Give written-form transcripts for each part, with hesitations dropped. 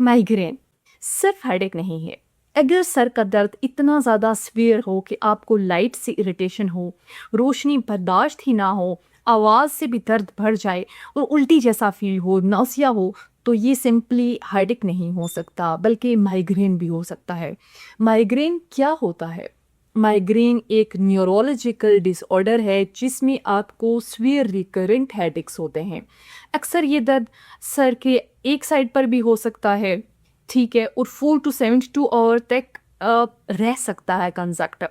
Migraine सिर्फ headache नहीं है। अगर सर का दर्द इतना ज़्यादा सीवियर हो कि आपको लाइट से इरिटेशन हो, रोशनी बर्दाश्त ही ना हो, आवाज़ से भी दर्द बढ़ जाए और उल्टी जैसा फील हो, नौसिया हो, तो ये सिंपली हेडेक नहीं हो सकता बल्कि माइग्रेन भी हो सकता है। माइग्रेन क्या होता है? माइग्रेन एक न्यूरोलॉजिकल डिसऑर्डर है जिसमें आपको सीवियर रिकरेंट हेडेक्स होते हैं। अक्सर ये दर्द सर के एक साइड पर भी हो सकता है, ठीक है, और 4 to 72 आवर तक रह सकता है कंजक्टिव।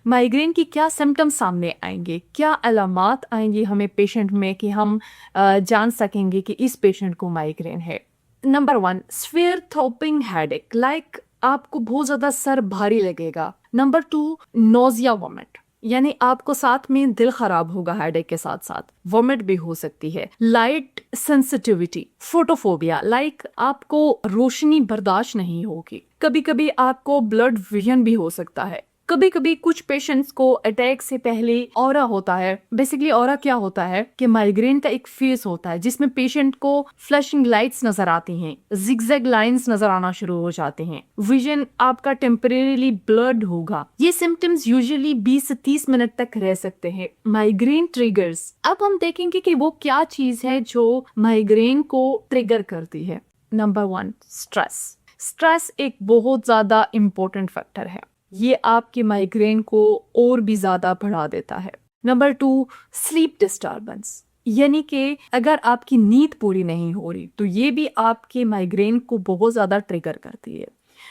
माइग्रेन की क्या सिम्टम्स सामने आएंगे, क्या अलामात आएंगी हमें पेशेंट में कि हम जान सकेंगे कि इस पेशेंट को माइग्रेन है। नंबर 1, स्फीयर थ्रोपिंग हेडेक, लाइक आपको बहुत ज़्यादा सर भारी लगेगा। नंबर 2, नोजिया वॉमिट, यानी आपको साथ में दिल खराब होगा, हेडेक के साथ साथ वॉमिट भी हो सकती है। लाइट सेंसिटिविटी, फोटोफोबिया, लाइक आपको रोशनी बर्दाश्त नहीं होगी। कभी कभी आपको ब्लड विजन भी हो सकता है। कभी कभी कुछ पेशेंट्स को अटैक से पहले ऑरा होता है। बेसिकली ऑरा क्या होता है कि माइग्रेन का एक फेज होता है जिसमें पेशेंट को फ्लैशिंग लाइट्स नजर आती हैं, जिगजैग लाइंस नजर आना शुरू हो जाते हैं, विजन आपका टेम्परेरीली ब्लर्ड होगा। ये सिम्टम्स यूजुअली 20 से 30 मिनट तक रह सकते हैं। माइग्रेन ट्रिगर्स, अब हम देखेंगे कि वो क्या चीज है जो माइग्रेन को ट्रिगर करती है। Number 1, stress. स्ट्रेस एक बहुत ज्यादा इंपॉर्टेंट फैक्टर है, ये आपके माइग्रेन को और भी ज़्यादा बढ़ा देता है। नंबर 2, स्लीप डिस्टर्बेंस, यानी कि अगर आपकी नींद पूरी नहीं हो रही तो ये भी आपके माइग्रेन को बहुत ज़्यादा ट्रिगर करती है।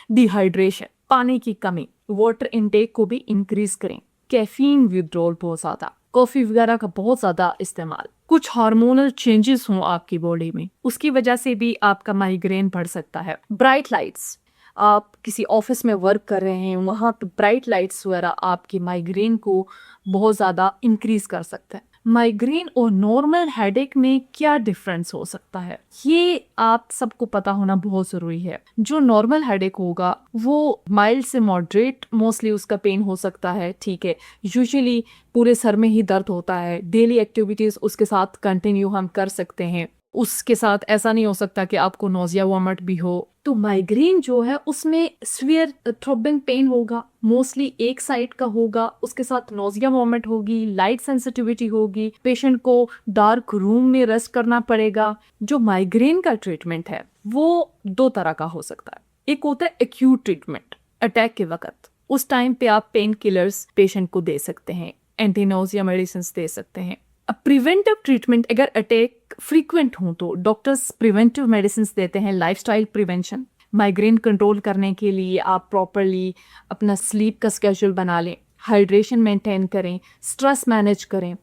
डिहाइड्रेशन, पानी की कमी, वाटर इनटेक को भी इंक्रीज करें। कैफीन विड्रॉल बहुत ज़्यादा, कॉफ़ी वगैरह का बहुत ज़्यादा इस्तेमाल, कुछ हार्मोनल चेंजेस हों आपकी बॉडी में, उसकी वजह से भी आपका माइग्रेन बढ़ सकता है। ब्राइट लाइट्स, आप किसी ऑफिस में वर्क कर रहे हैं, वहाँ पे ब्राइट लाइट्स वगैरह आपके माइग्रेन को बहुत ज़्यादा इंक्रीज कर सकता है। माइग्रेन और नॉर्मल हेडेक में क्या डिफरेंस हो सकता है, ये आप सबको पता होना बहुत ज़रूरी है। जो नॉर्मल हेडेक होगा वो माइल्ड से मॉडरेट मोस्टली उसका पेन हो सकता है, ठीक है, यूजुअली पूरे सर में ही दर्द होता है। डेली एक्टिविटीज़ उसके साथ कंटिन्यू हम कर सकते हैं, उसके साथ ऐसा नहीं हो सकता कि आपको नोजिया वॉमिट भी हो। तो माइग्रेन जो है उसमें स्फीयर थ्रोबिंग पेन होगा, मोस्टली एक साइड का होगा, उसके साथ नोजिया वॉमिट होगी, लाइट सेंसिटिविटी होगी, पेशेंट को डार्क रूम में रेस्ट करना पड़ेगा। जो माइग्रेन का ट्रीटमेंट है वो 2 तरह का हो सकता है। एक होता है एक्यूट ट्रीटमेंट, अटैक के वक्त, उस टाइम पे आप पेन किलर्स पेशेंट को दे सकते हैं, एंटी नोजिया मेडिसिन दे सकते हैं। प्रिवेंटिव ट्रीटमेंट, अगर अटैक फ्रीक्वेंट हो तो डॉक्टर्स प्रिवेंटिव मेडिसिन देते हैं, लाइफस्टाइल प्रिवेंशन। माइग्रेन कंट्रोल करने के लिए आप प्रॉपरली अपना स्लीप का स्केड्यूल बना लें, हाइड्रेशन मेंटेन करें, स्ट्रेस मैनेज करें,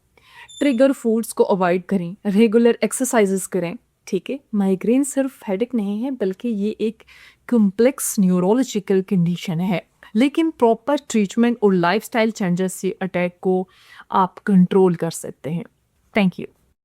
ट्रिगर फूड्स को अवॉइड करें, रेगुलर एक्सरसाइजेस करें, ठीक है। माइग्रेन सिर्फ हेडेक नहीं है बल्कि ये एक कॉम्प्लेक्स न्यूरोलॉजिकल कंडीशन है, लेकिन प्रॉपर ट्रीटमेंट और लाइफस्टाइल चेंजेस से अटैक को आप कंट्रोल कर सकते हैं। Thank you.